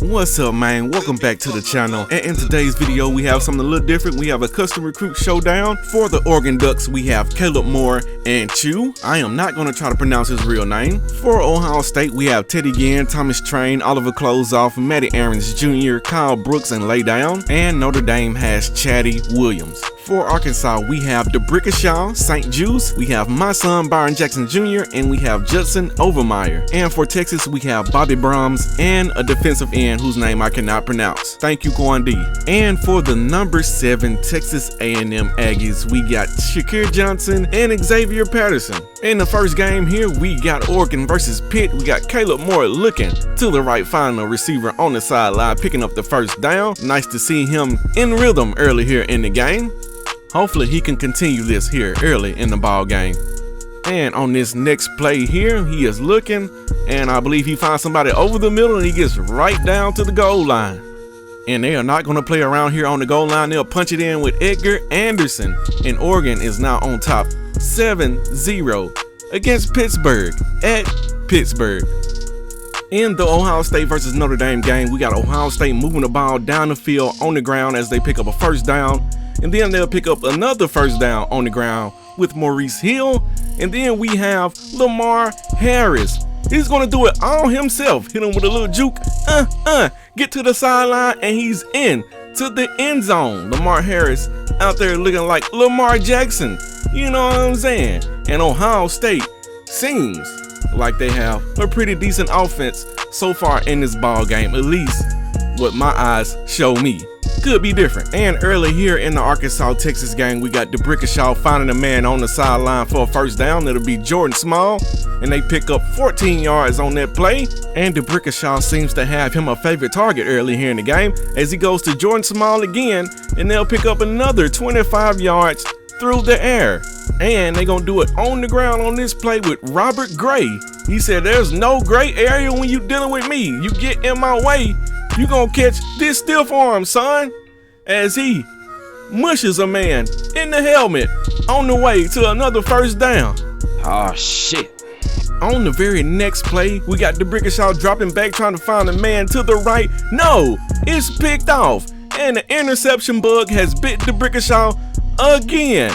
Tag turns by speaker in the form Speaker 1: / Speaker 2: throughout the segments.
Speaker 1: What's up, man? Welcome back to the channel, and in today's video we have something a little different. We have a custom recruit showdown. For the Oregon Ducks we have Caleb Moore and Chew. I am not going to try to pronounce his real name. For Ohio State we have Teddy Ginn, Thomas Train, Oliver Closeoff, Matty Aarons Jr., Kyle Brooks, and Laydown. And Notre Dame has Chatty Williams. For Arkansas, we have DeBrickashaw, St. Juice, we have my son Byron Jackson Jr., and we have Judson Overmeyer. And for Texas, we have Bobby Brahms and a defensive end whose name I cannot pronounce. Thank you, Kwandi. And for the number 7 Texas A&M Aggies, we got Shakir Johnson and Xavier Patterson. In the first game here, we got Oregon versus Pitt. We got Caleb Moore looking to the right, finding a receiver on the sideline, picking up the first down. Nice to see him in rhythm early here in the game. Hopefully he can continue this here early in the ball game. And on this next play here, he is looking, and I believe he finds somebody over the middle and he gets right down to the goal line. And they are not going to play around here on the goal line. They'll punch it in with Edgar Anderson. And Oregon is now on top 7-0 against Pittsburgh at Pittsburgh. In the Ohio State versus Notre Dame game, we got Ohio State moving the ball down the field on the ground as they pick up a first down. And then they'll pick up another first down on the ground with Maurice Hill. And then we have Lamar Harris. He's going to do it all himself. Hit him with a little juke. Get to the sideline, and he's in to the end zone. Lamar Harris out there looking like Lamar Jackson. You know what I'm saying? And Ohio State seems like they have a pretty decent offense so far in this ball game. At least what my eyes show me. Could be different. And early here in the Arkansas-Texas game, we got DeBrickashaw finding a man on the sideline for a first down. It'll be Jordan Small, and they pick up 14 yards on that play. And DeBrickashaw seems to have him a favorite target early here in the game as he goes to Jordan Small again, and they'll pick up another 25 yards through the air. And they're gonna do it on the ground on this play with Robert Gray. He said, "There's no gray area when you dealing with me. You get in my way, you gonna catch this stiff arm, son," as he mushes a man in the helmet on the way to another first down.
Speaker 2: Oh, shit.
Speaker 1: On the very next play, we got DeBrickashaw dropping back, trying to find a man to the right. No, it's picked off, and the interception bug has bit DeBrickashaw again.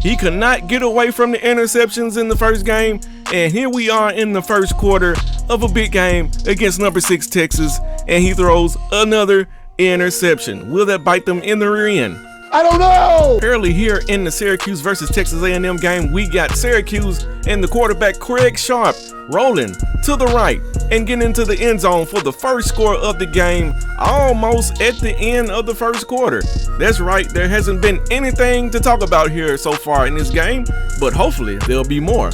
Speaker 1: He could not get away from the interceptions in the first game, and here we are in the first quarter of a big game against number 6 Texas, and he throws another interception. Will that bite them in the rear end?
Speaker 3: I don't know!
Speaker 1: Early here in the Syracuse versus Texas A&M game, we got Syracuse and the quarterback Craig Sharp rolling to the right and getting into the end zone for the first score of the game, almost at the end of the first quarter. That's right, there hasn't been anything to talk about here so far in this game, but hopefully there'll be more.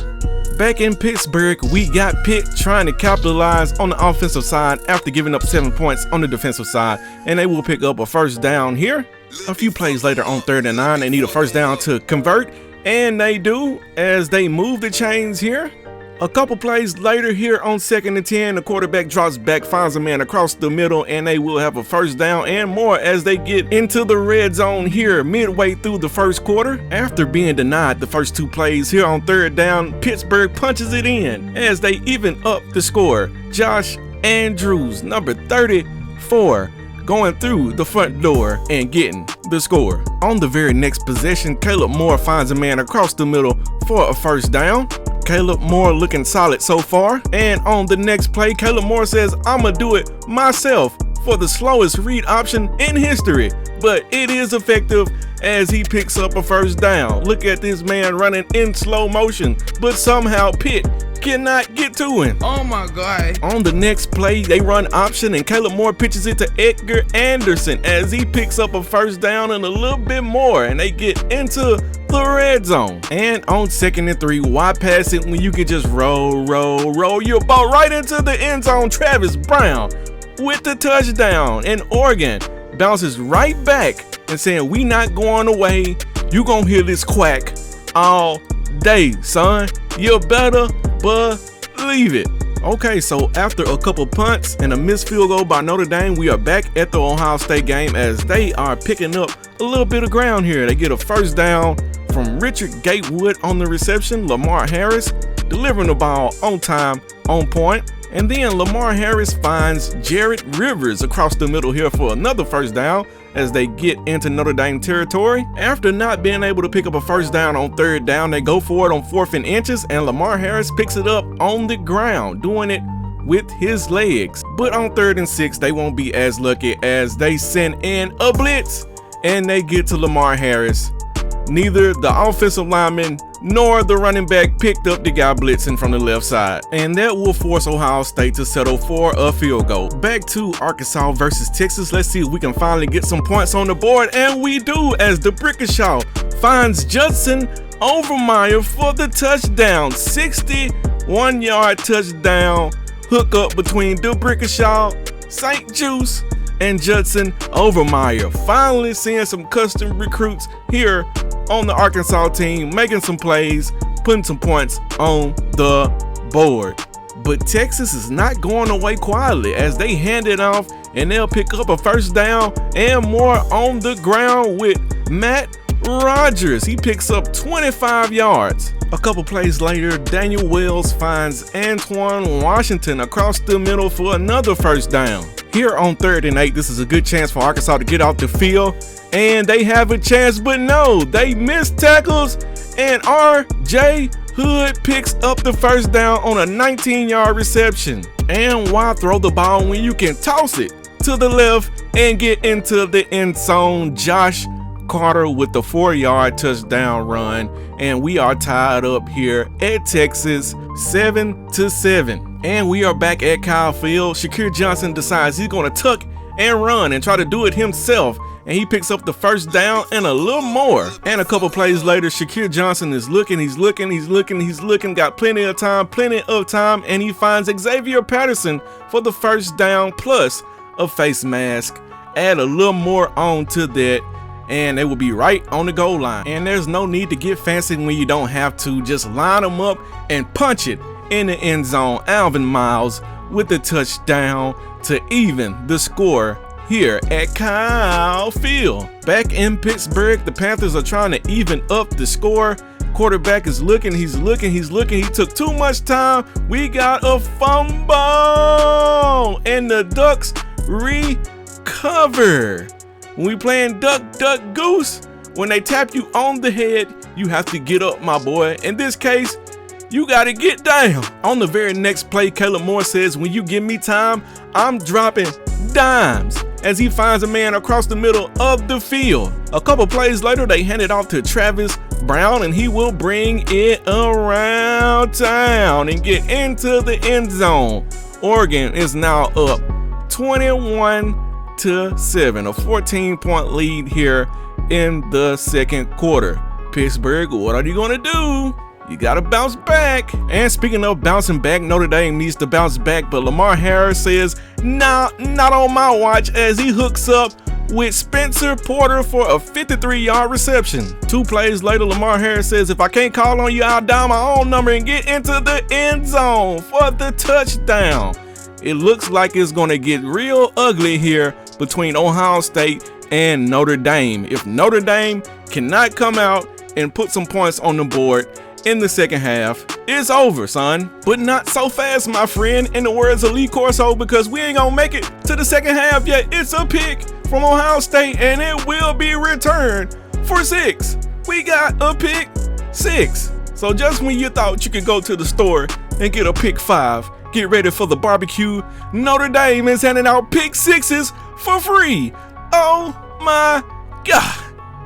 Speaker 1: Back in Pittsburgh, we got Pitt trying to capitalize on the offensive side after giving up 7 points on the defensive side, and they will pick up a first down here. A few plays later on 3rd and 9, they need a first down to convert, and they do as they move the chains here. A couple plays later here on 2nd and 10, the quarterback drops back, finds a man across the middle, and they will have a first down and more as they get into the red zone here midway through the first quarter. After being denied the first 2 plays here on 3rd down, Pittsburgh punches it in as they even up the score. Josh Andrews, number 34, going through the front door and getting the score. On the very next possession, Caleb Moore finds a man across the middle for a first down. Caleb Moore looking solid so far. And on the next play, Caleb Moore says, "I'ma do it myself," for the slowest read option in history. But it is effective as he picks up a first down. Look at this man running in slow motion, but somehow Pitt cannot get to him.
Speaker 2: Oh my God.
Speaker 1: On the next play, they run option and Caleb Moore pitches it to Edgar Anderson as he picks up a first down and a little bit more, and they get into the red zone. And on 2nd and 3, why pass it when you can just roll your ball right into the end zone? Travis Brown with the touchdown, and Oregon bounces right back and saying, "We not going away. You gonna hear this quack all day, son. You better believe it." Okay, so after a couple punts and a missed field goal by Notre Dame, we are back at the Ohio State game as they are picking up a little bit of ground here. They get a first down from Richard Gatewood on the reception. Lamar Harris delivering the ball on time, on point. And then Lamar Harris finds Jared Rivers across the middle here for another first down as they get into Notre Dame territory. After not being able to pick up a first down on third down, they go for it on 4th and inches, and Lamar Harris picks it up on the ground, doing it with his legs. But on 3rd and 6, they won't be as lucky as they send in a blitz and they get to Lamar Harris. Neither the offensive lineman nor the running back picked up the guy blitzing from the left side, and that will force Ohio State to settle for a field goal. Back to Arkansas versus Texas. Let's see if we can finally get some points on the board, and we do, as DeBrickashaw finds Judson Overmeyer for the touchdown. 61-yard touchdown hook up between DeBrickashaw, St. Juice, and Judson Overmeyer. Finally seeing some custom recruits here on the Arkansas team, making some plays, putting some points on the board. But Texas is not going away quietly as they hand it off, and they'll pick up a first down and more on the ground with Matt Rogers. He picks up 25 yards. A couple plays later, Daniel Wells finds Antoine Washington across the middle for another first down. Here on 3rd and 8, this is a good chance for Arkansas to get off the field, and they have a chance, but no, they miss tackles, and R.J. Hood picks up the first down on a 19-yard reception. And why throw the ball when you can toss it to the left and get into the end zone? Josh Carter with the 4-yard touchdown run, and we are tied up here at Texas 7-7. And we are back at Kyle Field. Shakir Johnson decides he's going to tuck and run and try to do it himself, and he picks up the first down and a little more. And a couple plays later, Shakir Johnson is looking, got plenty of time, and he finds Xavier Patterson for the first down plus a face mask. Add a little more on to that, and they will be right on the goal line. And there's no need to get fancy when you don't have to. Just line them up and punch it in the end zone. Alvin Miles with the touchdown to even the score here at Kyle Field. Back in Pittsburgh, the Panthers are trying to even up the score. Quarterback is looking, he's looking. He took too much time. We got a fumble, and the Ducks recover. When we playing duck, duck, goose, when they tap you on the head, you have to get up, my boy. In this case, you gotta get down. On the very next play, Caleb Moore says, when you give me time, I'm dropping dimes, as he finds a man across the middle of the field. A couple plays later, they hand it off to Travis Brown, and he will bring it around town and get into the end zone. Oregon is now up 21-7, a 14-point lead here in the second quarter. Pittsburgh, what are you gonna do? You gotta bounce back. And speaking of bouncing back, Notre Dame needs to bounce back, but Lamar Harris says, nah, not on my watch, as he hooks up with Spencer Porter for a 53-yard reception. 2 plays later, Lamar Harris says, if I can't call on you, I'll dial my own number and get into the end zone for the touchdown. It looks like it's gonna get real ugly here between Ohio State and Notre Dame. If Notre Dame cannot come out and put some points on the board in the second half, it's over, son. But not so fast, my friend, in the words of Lee Corso, because we ain't gonna make it to the second half yet. It's a pick from Ohio State, and it will be returned for 6. We got a pick 6. So just when you thought you could go to the store and get a pick 5, get ready for the barbecue, Notre Dame is handing out pick 6s for free. Oh my God.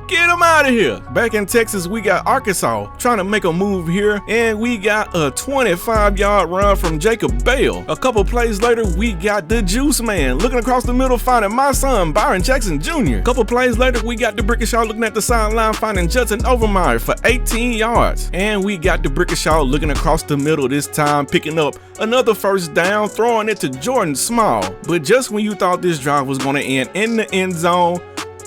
Speaker 1: Get them out of here. Back in Texas, we got Arkansas trying to make a move here, and we got a 25-yard run from Jacob Bell. A couple plays later, we got the Juice Man looking across the middle, finding my son, Byron Jackson Jr. A couple plays later, we got DeBrickashaw looking at the sideline, finding Judson Overmeyer for 18 yards. And we got DeBrickashaw looking across the middle this time, picking up another first down, throwing it to Jordan Small. But just when you thought this drive was going to end in the end zone,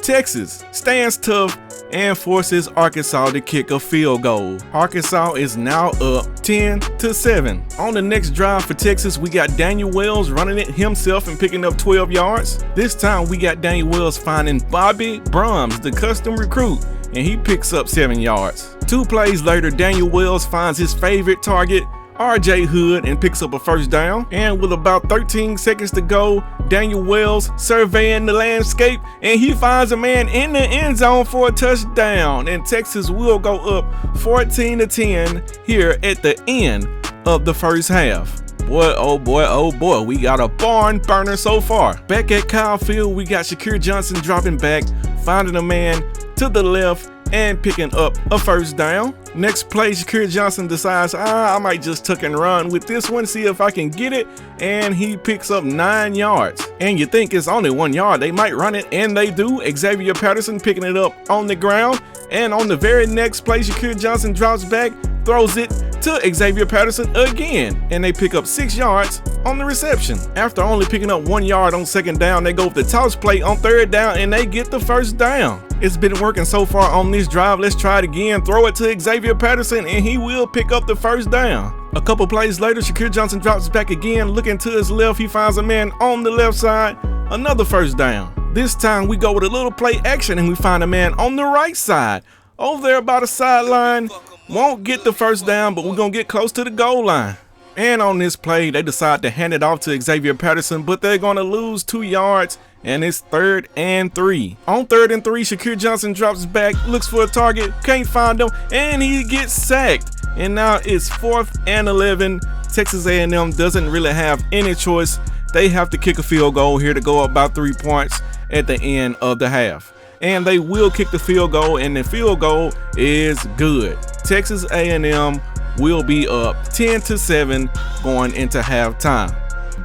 Speaker 1: Texas stands tough and forces Arkansas to kick a field goal. Arkansas is now up 10-7. On the next drive for Texas, we got Daniel Wells running it himself and picking up 12 yards. This time we got Daniel Wells finding Bobby Brahms, the custom recruit, and he picks up 7 yards. 2 plays later, Daniel Wells finds his favorite target, RJ Hood and picks up a first down. And with about 13 seconds to go, Daniel Wells surveying the landscape, and he finds a man in the end zone for a touchdown. And Texas will go up 14-10 here at the end of the first half. Boy, oh boy, we got a barn burner so far. Back at Kyle Field, we got Shakir Johnson dropping back, finding a man to the left and picking up a first down. Next play, Shakir Johnson decides, I might just tuck and run with this one, see if I can get it, and he picks up 9 yards. And you think it's only 1 yard, they might run it, and they do. Xavier Patterson picking it up on the ground, and on the very next play, Shakir Johnson drops back, throws it to Xavier Patterson again, and they pick up 6 yards on the reception. After only picking up 1 yard on second down, they go with the toss play on third down, and they get the first down. It's been working so far on this drive. Let's try it again. Throw it to Xavier Patterson, and he will pick up the first down. A couple plays later, Shakir Johnson drops back again. Looking to his left, he finds a man on the left side. Another first down. This time we go with a little play action, and we find a man on the right side. Over there by the sideline. Won't get the first down, but we're going to get close to the goal line. And on this play, they decide to hand it off to Xavier Patterson, but they're going to lose 2 yards, and it's 3rd and 3. On 3rd and 3, Shakir Johnson drops back, looks for a target, can't find him, and he gets sacked. And now it's 4th and 11. Texas A&M doesn't really have any choice. They have to kick a field goal here to go up by 3 points at the end of the half. And they will kick the field goal, and the field goal is good. Texas A&M will be up 10-7 going into halftime.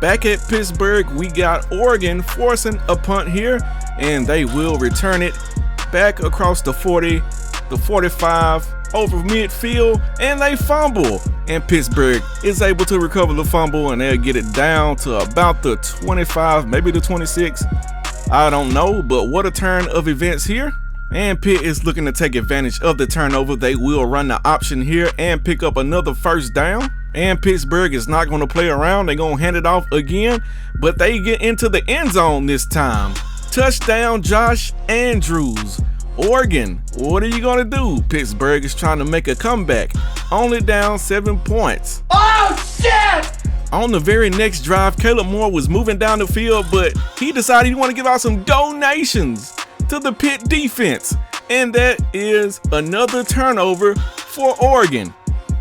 Speaker 1: Back at Pittsburgh, we got Oregon forcing a punt here, and they will return it back across the 40, the 45, over midfield, and they fumble. And Pittsburgh is able to recover the fumble, and they'll get it down to about the 25, maybe the 26. I don't know, but what a turn of events here. And Pitt is looking to take advantage of the turnover. They will run the option here and pick up another first down. And Pittsburgh is not going to play around. They're going to hand it off again, but they get into the end zone this time. Touchdown, Josh Andrews. Oregon, what are you going to do? Pittsburgh is trying to make a comeback. Only down 7 points.
Speaker 2: Oh, shit!
Speaker 1: On the very next drive, Caleb Moore was moving down the field, but he decided he wanted to give out some donations to the Pitt defense. And that is another turnover for Oregon.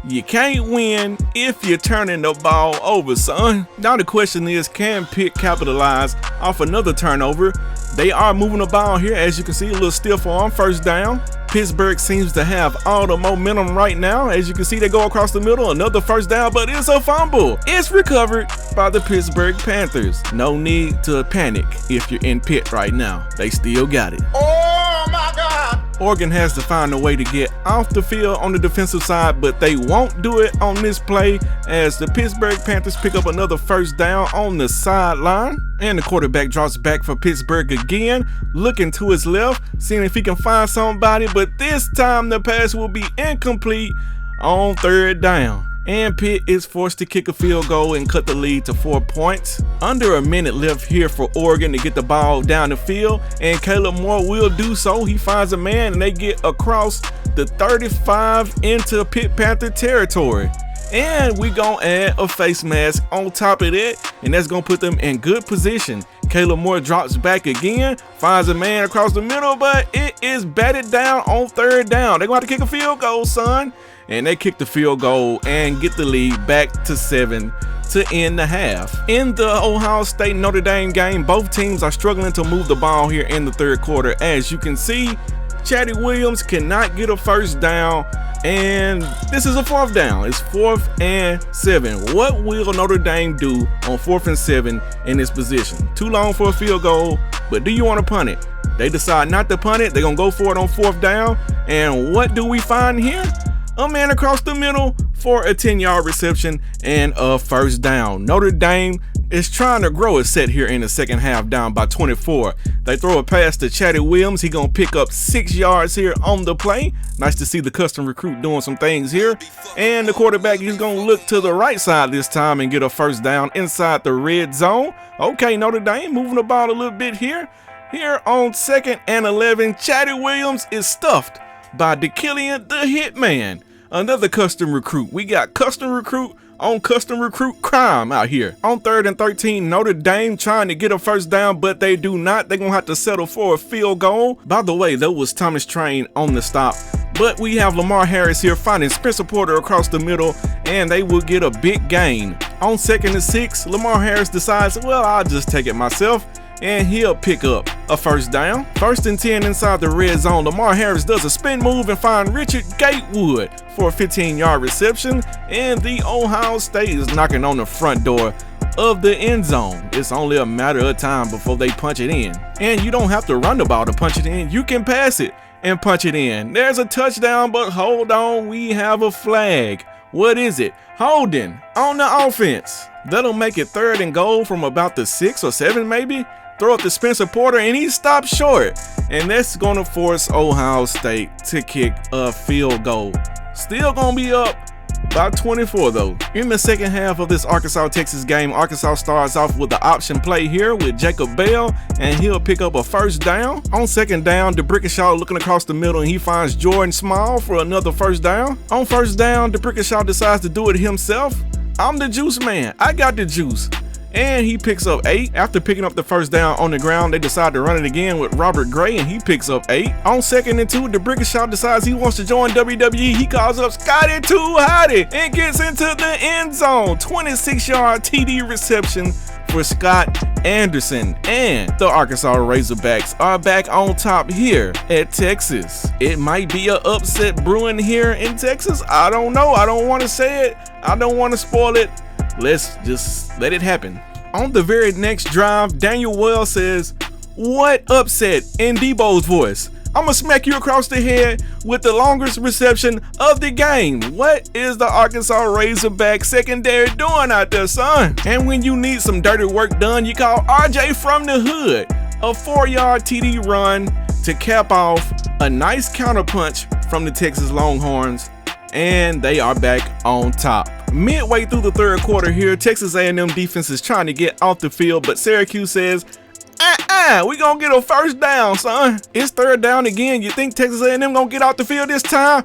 Speaker 1: You can't win if you're turning the ball over, son. Now the question is, can Pitt capitalize off another turnover? They are moving the ball here, as you can see, a little stiff on first down. Pittsburgh seems to have all the momentum right now. As you can see, they go across the middle, another first down, but it's a fumble. It's recovered by the Pittsburgh Panthers. No need to panic if you're in Pitt right now. They still got it.
Speaker 2: Oh my God!
Speaker 1: Oregon has to find a way to get off the field on the defensive side, but they won't do it on this play as the Pittsburgh Panthers pick up another first down on the sideline. And the quarterback drops back for Pittsburgh again, looking to his left, seeing if he can find somebody, but this time the pass will be incomplete on third down. And Pitt is forced to kick a field goal and cut the lead to 4 points. Under a minute left here for Oregon to get the ball down the field, and Caleb Moore will do so. He finds a man, and they get across the 35 into Pitt Panther territory. And we gonna add a face mask on top of that, and that's gonna put them in good position. Caleb Moore drops back again, finds a man across the middle, but it is batted down on third down. They're gonna have to kick a field goal, son. And they kick the field goal and get the lead back to 7 to end the half. In the Ohio State Notre Dame game, both teams are struggling to move the ball here in the third quarter. As you can see, Chatty Williams cannot get a first down, and this is a 4th down. It's 4th and 7. What will Notre Dame do on 4th and 7 in this position? Too long for a field goal, but do you want to punt it? They decide not to punt it. They're going to go for it on 4th down, and what do we find here? A man across the middle for a 10-yard reception and a first down. Notre Dame is trying to grow a set here in the second half, down by 24. They throw a pass to Chatty Williams. He gonna pick up 6 yards here on the play. Nice to see the custom recruit doing some things here. And the quarterback is gonna look to the right side this time and get a first down inside the red zone. Okay, Notre Dame moving the ball a little bit here. Here on 2nd and 11, Chatty Williams is stuffed by DeKillian the Hitman, another custom recruit. We got custom recruit on custom recruit crime out here. On 3rd and 13, Notre Dame trying to get a first down, but they do not. They're going to have to settle for a field goal. By the way, that was Thomas Train on the stop. But we have Lamar Harris here finding Spencer Porter across the middle, and they will get a big gain. On 2nd and 6, Lamar Harris decides, well, I'll just take it myself, and he'll pick up a first down. 1st and 10 inside the red zone, Lamar Harris does a spin move and find Richard Gatewood for a 15-yard reception, and the Ohio State is knocking on the front door of the end zone. It's only a matter of time before they punch it in. And you don't have to run the ball to punch it in. You can pass it and punch it in. There's a touchdown, but hold on, we have a flag. What is it? Holding on the offense. That'll make it 3rd and goal from about the 6 or 7 maybe. Throw up to Spencer Porter, and he stopped short. And that's going to force Ohio State to kick a field goal. Still going to be up by 24 though. In the second half of this Arkansas-Texas game, Arkansas starts off with the option play here with Jacob Bell, and he'll pick up a first down. On 2nd down, DeBrickashaw looking across the middle, and he finds Jordan Small for another first down. On 1st down, DeBrickashaw decides to do it himself. I'm the juice man. I got the juice. And he picks up 8. After picking up the first down on the ground, they decide to run it again with Robert Gray, and he picks up 8. On 2nd and 2, DeBrickashaw decides he wants to join WWE. He calls up Scotty Too Hotty and gets into the end zone. 26-yard TD reception for Scott Anderson. And the Arkansas Razorbacks are back on top here at Texas. It might be an upset brewing here in Texas. I don't know. I don't want to say it. I don't want to spoil it. Let's just let it happen. On the very next drive, Daniel Wells says, "What upset?" in Debo's voice. "I'ma smack you across the head with the longest reception of the game." What is the Arkansas Razorback secondary doing out there, son? And when you need some dirty work done, you call RJ from the hood. A 4-yard TD run to cap off a nice counterpunch from the Texas Longhorns, and they are back on top. Midway through the 3rd quarter here, Texas A&M defense is trying to get off the field, but Syracuse says, we gonna get a first down, son. It's 3rd down again. You think Texas A&M gonna get off the field this time?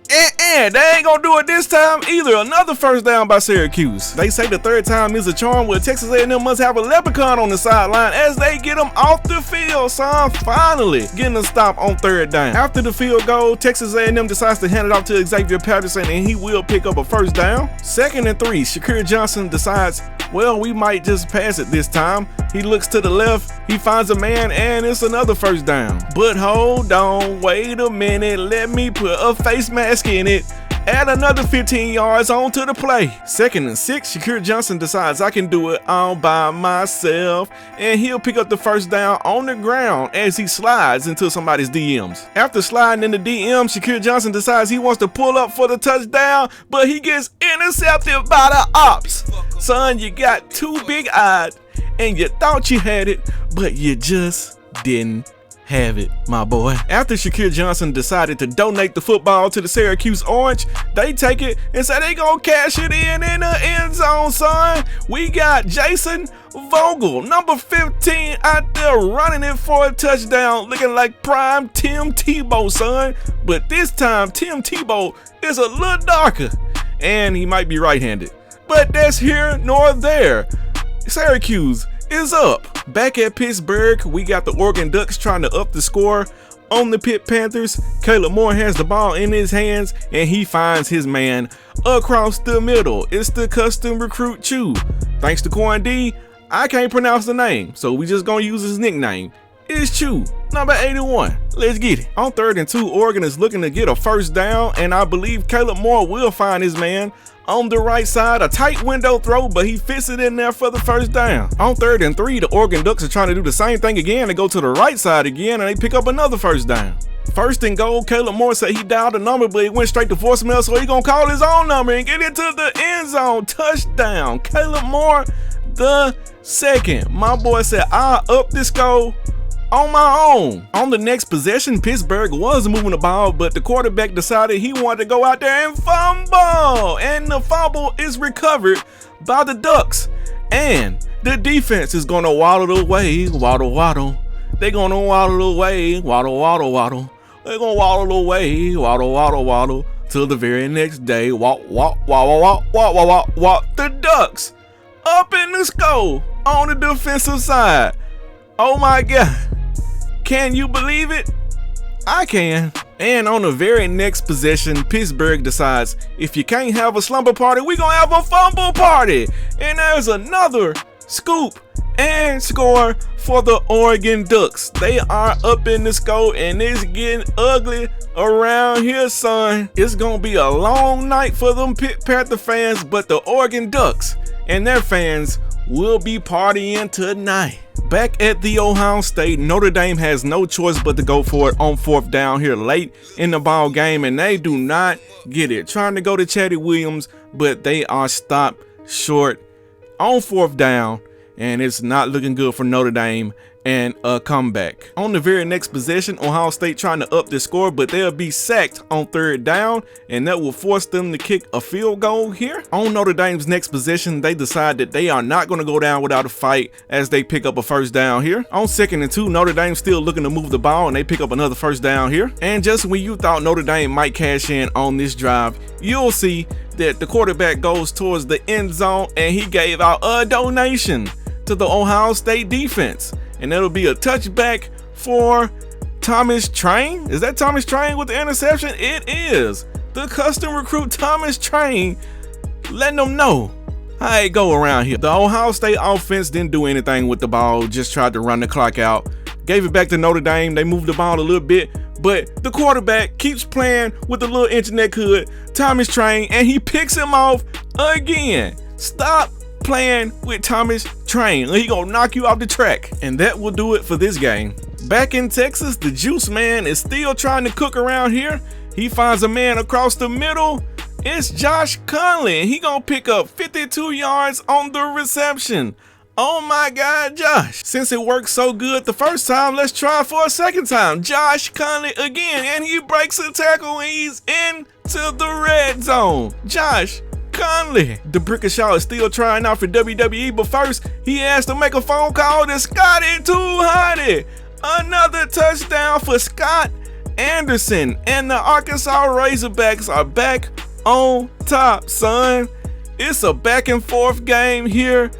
Speaker 1: They ain't gonna do it this time either. Another first down by Syracuse. They say the 3rd time is a charm, where Texas A&M must have a leprechaun on the sideline as they get them off the field, son. Finally getting a stop on 3rd down. After the field goal, Texas A&M decides to hand it off to Xavier Patterson, and he will pick up a first down. 2nd and 3, Shakir Johnson decides, well, we might just pass it this time. He looks to the left, he finds a man, and it's another first down. But hold on, wait a minute, let me put a face mask in it. Add another 15 yards onto the play. 2nd and 6, Shakir Johnson decides, I can do it all by myself, and he'll pick up the first down on the ground as he slides into somebody's DMs. After sliding in the DM, Shakir Johnson decides he wants to pull up for the touchdown, but he gets intercepted by the ops. Son, you got too big-eyed, and you thought you had it, but you just didn't have it, my boy. After Shakir Johnson decided to donate the football to the Syracuse Orange, they take it and say they gonna cash it in the end zone, son. We got Jason Vogel, number 15, out there running it for a touchdown, looking like prime Tim Tebow, son. But this time, Tim Tebow is a little darker, and he might be right-handed. But that's here nor there. Syracuse is up. Back at Pittsburgh, we got the Oregon Ducks trying to up the score on the Pitt Panthers. Caleb Moore has the ball in his hands, and he finds his man across the middle. It's the custom recruit Chew. Thanks to Corn D, I can't pronounce the name, so we just gonna use his nickname. It's Chew, number 81. Let's get it. On 3rd and 2, Oregon is looking to get a first down, and I believe Caleb Moore will find his man on the right side. A tight window throw, but he fits it in there for the first down. On 3rd and 3, the Oregon Ducks are trying to do the same thing again. They go to the right side again, and they pick up another first down. 1st and goal, Caleb Moore said he dialed a number, but it went straight to voicemail, so he gonna call his own number and get into the end zone. Touchdown, Caleb Moore the 2nd. My boy said, I'll up this score on my own. On the next possession, Pittsburgh was moving the ball, but the quarterback decided he wanted to go out there and fumble, and the fumble is recovered by the Ducks, and the defense is gonna waddle away, waddle. They're gonna waddle away, waddle. They're gonna waddle away, waddle. till the very next day. Walk. The Ducks up in the score on the defensive side. Oh my God. Can you believe it? I can. And on the very next possession, Pittsburgh decides, if you can't have a slumber party, we gonna have a fumble party. And there's another scoop and score for the Oregon Ducks. They are up in the score and it's getting ugly around here, son. It's gonna be a long night for them Pitt Panther fans, but the Oregon Ducks and their fans will be partying tonight. Back at the Ohio State, Notre Dame has no choice but to go for it on 4th down here late in the ball game, and they do not get it. Trying to go to Chatty Williams, but they are stopped short on 4th down, and it's not looking good for Notre Dame and a comeback. On the very next possession, Ohio State trying to up the score, but they'll be sacked on 3rd down, and that will force them to kick a field goal here. On Notre Dame's next possession, they decide that they are not going to go down without a fight as they pick up a 1st down here. On 2nd and 2, Notre Dame still looking to move the ball, and they pick up another 1st down here. And just when you thought Notre Dame might cash in on this drive, you'll see that the quarterback goes towards the end zone, and he gave out a donation to the Ohio State defense. And it'll be a touchback for Thomas Train. Is that Thomas Train with the interception? It is. The custom recruit Thomas Train letting them know how it go around here. The Ohio State offense didn't do anything with the ball, just tried to run the clock out. Gave it back to Notre Dame. They moved the ball a little bit, but the quarterback keeps playing with the little internet hood, Thomas Train, and he picks him off again. Stop playing with Thomas Train. He gonna knock you off the track. And that will do it for this game. Back in Texas, the Juice Man is still trying to cook around here. He finds a man across the middle. It's Josh Conley, and he gonna pick up 52 yards on the reception. Oh my God, Josh. Since it worked so good the first time, let's try it for a second time. Josh Conley again, and he breaks a tackle and he's into the red zone. Josh Conley. The Brickashaw is still trying out for WWE, but first he has to make a phone call to Scotty Too Hotty. Another touchdown for Scott Anderson, and the Arkansas Razorbacks are back on top, son. It's a back and forth game here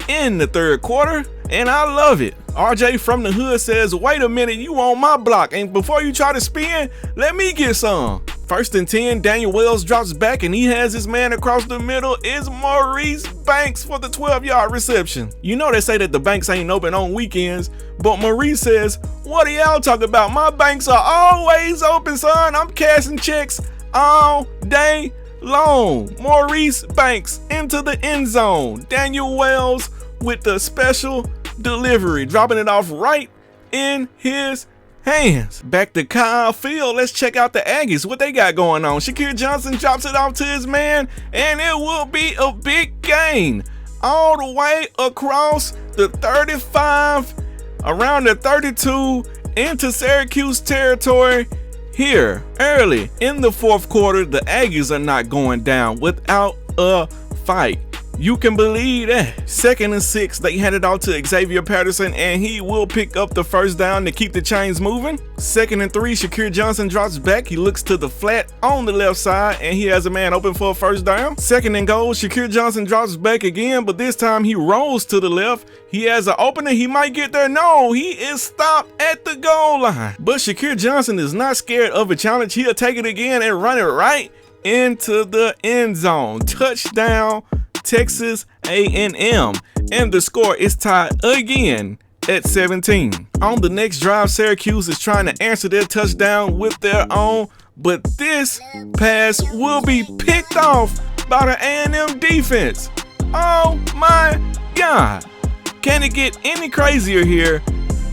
Speaker 1: in the 3rd quarter, and I love it. RJ from the hood says, wait a minute, you on my block, and before you try to spin, let me get some. 1st and 10, Daniel Wells drops back and he has his man across the middle. It's Maurice Banks for the 12-yard reception. You know they say that the banks ain't open on weekends, but Maurice says, what are y'all talking about? My banks are always open, son. I'm cashing checks all day long. Maurice Banks into the end zone. Daniel Wells with the special delivery, dropping it off right in his hands. Back to Kyle Field. Let's check out the Aggies, what they got going on. Shakir Johnson drops it off to his man, and it will be a big gain all the way across the 35, around the 32, into Syracuse territory. Here, early in the 4th quarter, the Aggies are not going down without a fight. You can believe that. 2nd and 6, they hand it off to Xavier Patterson, and he will pick up the 1st down to keep the chains moving. 2nd and 3, Shakir Johnson drops back. He looks to the flat on the left side, and he has a man open for a 1st down. 2nd and goal, Shakir Johnson drops back again, but this time he rolls to the left. He has an opener. He might get there. No, he is stopped at the goal line. But Shakir Johnson is not scared of a challenge. He'll take it again and run it right into the end zone. Touchdown, Texas A&M, and the score is tied again at 17. On the next drive, Syracuse is trying to answer their touchdown with their own, but this pass will be picked off by the A&M defense. Oh my God. Can it get any crazier here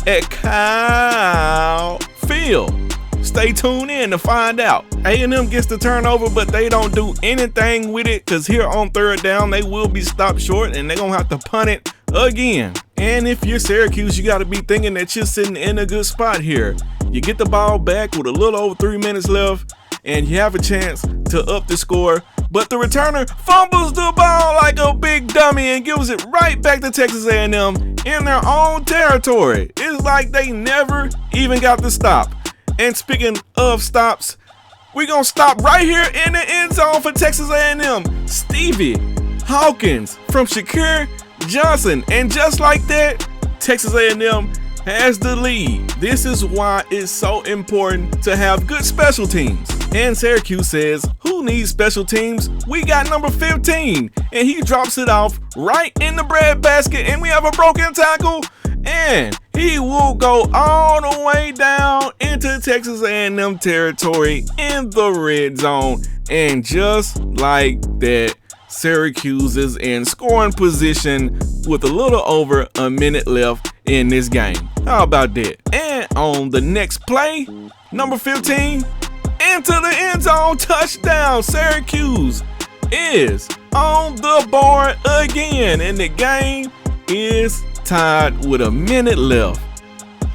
Speaker 1: at Kyle Field? Stay tuned in to find out. A&M gets the turnover, but they don't do anything with it, because here on 3rd down, they will be stopped short and they're going to have to punt it again. And if you're Syracuse, you got to be thinking that you're sitting in a good spot here. You get the ball back with a little over 3 minutes left, and you have a chance to up the score, but the returner fumbles the ball like a big dummy and gives it right back to Texas A&M in their own territory. It's like they never even got the stop. And speaking of stops, We're going to stop right here in the end zone for Texas A&M. Stevie Hawkins from Shakir Johnson. And just like that, Texas A&M has the lead. This is why it's so important to have good special teams. And Syracuse says, who needs special teams? We got number 15. And he drops it off right in the breadbasket. And we have a broken tackle. And he will go all the way down into Texas A&M territory in the red zone. And just like that, Syracuse is in scoring position with a little over a minute left in this game. How about that? And on the next play, number 15, into the end zone, touchdown. Syracuse is on the board again, and the game is tied with a minute left.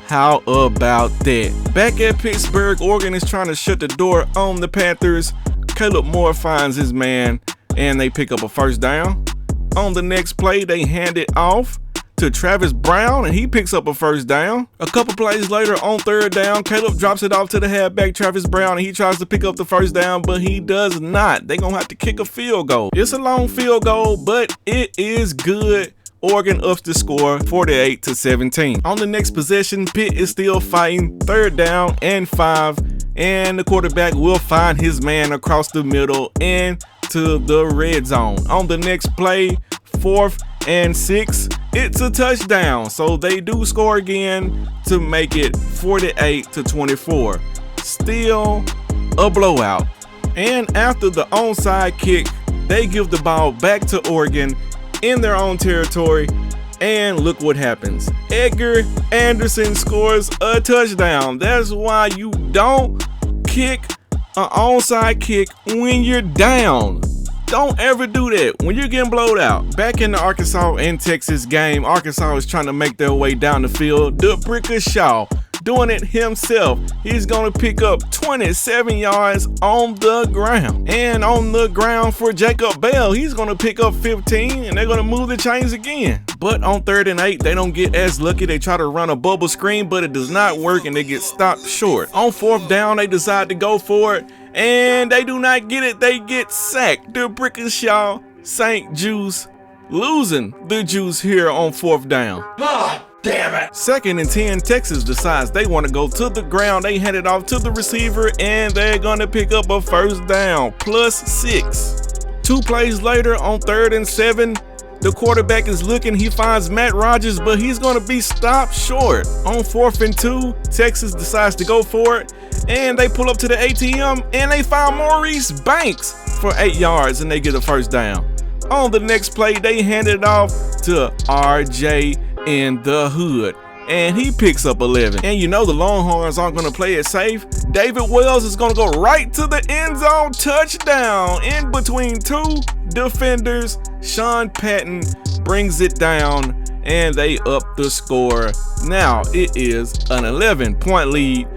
Speaker 1: How about that? Back at Pittsburgh, Oregon is trying to shut the door on the Panthers. Caleb Moore finds his man, and they pick up a first down. On the next play, they hand it off to Travis Brown, and he picks up a first down. A couple plays later, on third down, Caleb drops it off to the halfback Travis Brown, and he tries to pick up the first down, but he does not. They're gonna have to kick a field goal. It's a long field goal, but it is good. Oregon ups the score 48-17. On the next possession, Pitt is still fighting, third down and 5, and the quarterback will find his man across the middle into the red zone. On the next play, 4th and 6, it's a touchdown. So they do score again to make it 48-24. Still a blowout. And after the onside kick, they give the ball back to Oregon in their own territory, and look what happens. Edgar Anderson scores a touchdown. That's why you don't kick an onside kick when you're down. Don't ever do that when you're getting blowed out. Back in the Arkansas and Texas game, Arkansas is trying to make their way down the field. Shaw doing it himself. He's going to pick up 27 yards on the ground. And on the ground for Jacob Bell, he's going to pick up 15, and they're going to move the chains again. But on 3rd and 8, they don't get as lucky. They try to run a bubble screen, but it does not work, and they get stopped short. On 4th down, they decide to go for it, and they do not get it. They get sacked. Shaw, St. Juice losing the juice here on 4th down.
Speaker 2: God damn it.
Speaker 1: 2nd and 10, Texas decides they want to go to the ground. They hand it off to the receiver, and they're going to pick up a first down, +6. 2 plays later, on 3rd and 7, the quarterback is looking. He finds Matt Rogers, but he's going to be stopped short. On 4th and 2, Texas decides to go for it, and they pull up to the ATM, and they find Maurice Banks for 8 yards, and they get a first down. On the next play, they hand it off to RJ in the hood, and he picks up 11. And you know the Longhorns aren't going to play it safe. David Wells is going to go right to the end zone, touchdown. In between 2 defenders, Sean Patton brings it down, and they up the score. Now it is an 11-point lead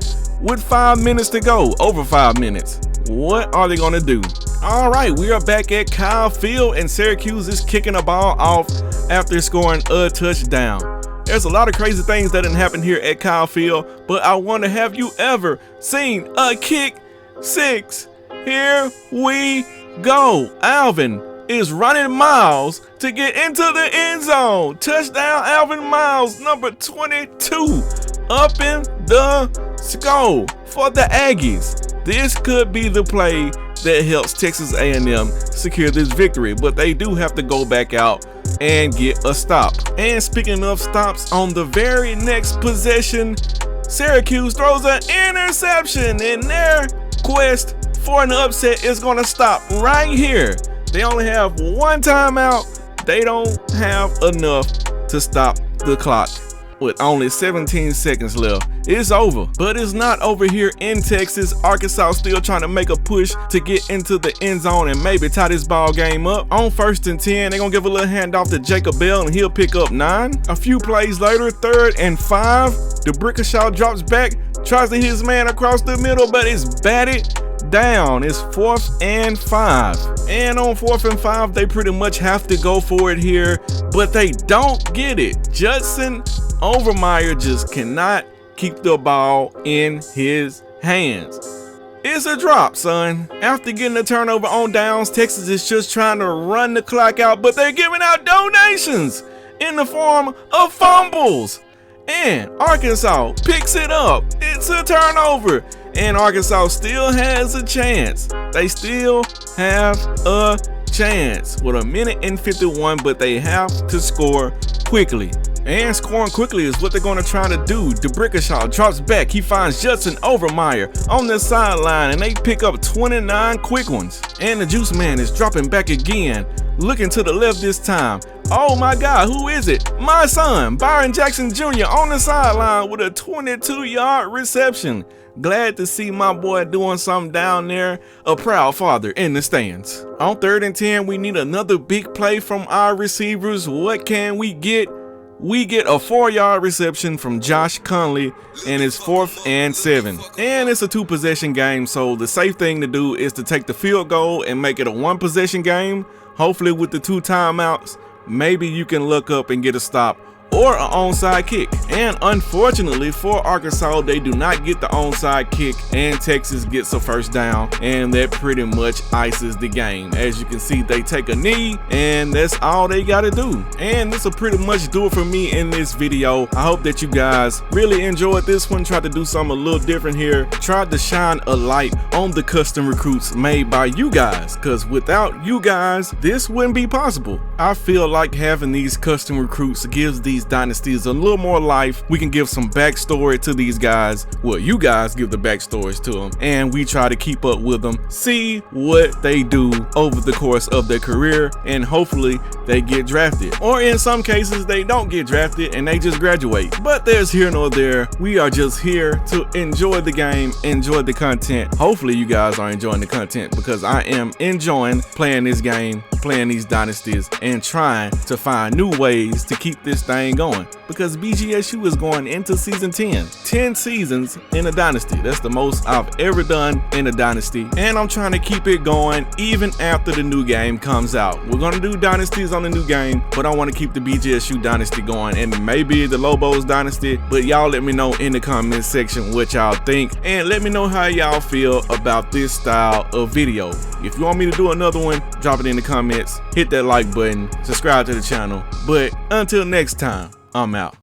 Speaker 1: with 5 minutes to go, over 5 minutes. What are they going to do? All right, we are back at Kyle Field, and Syracuse is kicking the ball off after scoring a touchdown. There's a lot of crazy things that didn't happen here at Kyle Field, but I wonder, have you ever seen a kick 6? Here we go. Alvin is running miles to get into the end zone. Touchdown, Alvin Miles, number 22, up in the score for the Aggies. This could be the play that helps Texas A&M secure this victory, but they do have to go back out and get a stop. And speaking of stops, on the very next possession, Syracuse throws an interception, and their quest for an upset is going to stop right here. They only have 1 timeout. They don't have enough to stop the clock. With only 17 seconds left, it's over. But it's not over here in Texas. Arkansas still trying to make a push to get into the end zone and maybe tie this ball game up. On 1st and 10, they're gonna give a little handoff to Jacob Bell, and he'll pick up 9. A few plays later, 3rd and 5, Shaw drops back, tries to hit his man across the middle, but it's batted down. It's 4th and 5. And on 4th and 5, they pretty much have to go for it here, but they don't get it. Judson Overmeyer just cannot keep the ball in his hands. It's a drop, son. After getting a turnover on downs, Texas is just trying to run the clock out, but they're giving out donations in the form of fumbles. And Arkansas picks it up. It's a turnover. And Arkansas still has a chance. They still have a chance with 1:51, but they have to score quickly. And scoring quickly is what they're going to try to do. DeBrickashaw drops back. He finds Judson Overmeyer on the sideline, and they pick up 29 quick ones. And the Juice Man is dropping back again, looking to the left this time. Oh my God, who is it? My son, Byron Jackson Jr. on the sideline with a 22-yard reception. Glad to see my boy doing something down there. A proud father in the stands. On 3rd and 10, we need another big play from our receivers. What can we get? We get a 4-yard reception from Josh Conley, and it's 4th and 7. And it's a 2-possession game, so the safe thing to do is to take the field goal and make it a 1-possession game. Hopefully with the 2 timeouts, maybe you can look up and get a stop or an onside kick. And unfortunately for Arkansas, they do not get the onside kick, and Texas gets a first down, and that pretty much ices the game. As you can see, they take a knee, and that's all they got to do. And this will pretty much do it for me in this video. I hope that you guys really enjoyed this one. Tried to do something a little different here. Tried to shine a light on the custom recruits made by you guys, because without you guys, this wouldn't be possible. I feel like having these custom recruits gives these dynasties a little more life. We can give some backstory to these guys. Well, you guys give the backstories to them, and we try to keep up with them, see what they do over the course of their career, and hopefully they get drafted. Or in some cases, they don't get drafted and they just graduate. But there's here nor there. We are just here to enjoy the game, enjoy the content. Hopefully you guys are enjoying the content, because I am enjoying playing this game, playing these dynasties, and trying to find new ways to keep this thing going, because BGSU is going into season 10 seasons in a dynasty. That's the most I've ever done in a dynasty, and I'm trying to keep it going even after the new game comes out. We're gonna do dynasties on the new game, but I want to keep the BGSU dynasty going, and maybe the Lobos dynasty. But y'all let me know in the comment section what y'all think, and let me know how y'all feel about this style of video. If you want me to do another one, drop it in the comments, hit that like button, subscribe to the channel. But until next time, I'm out.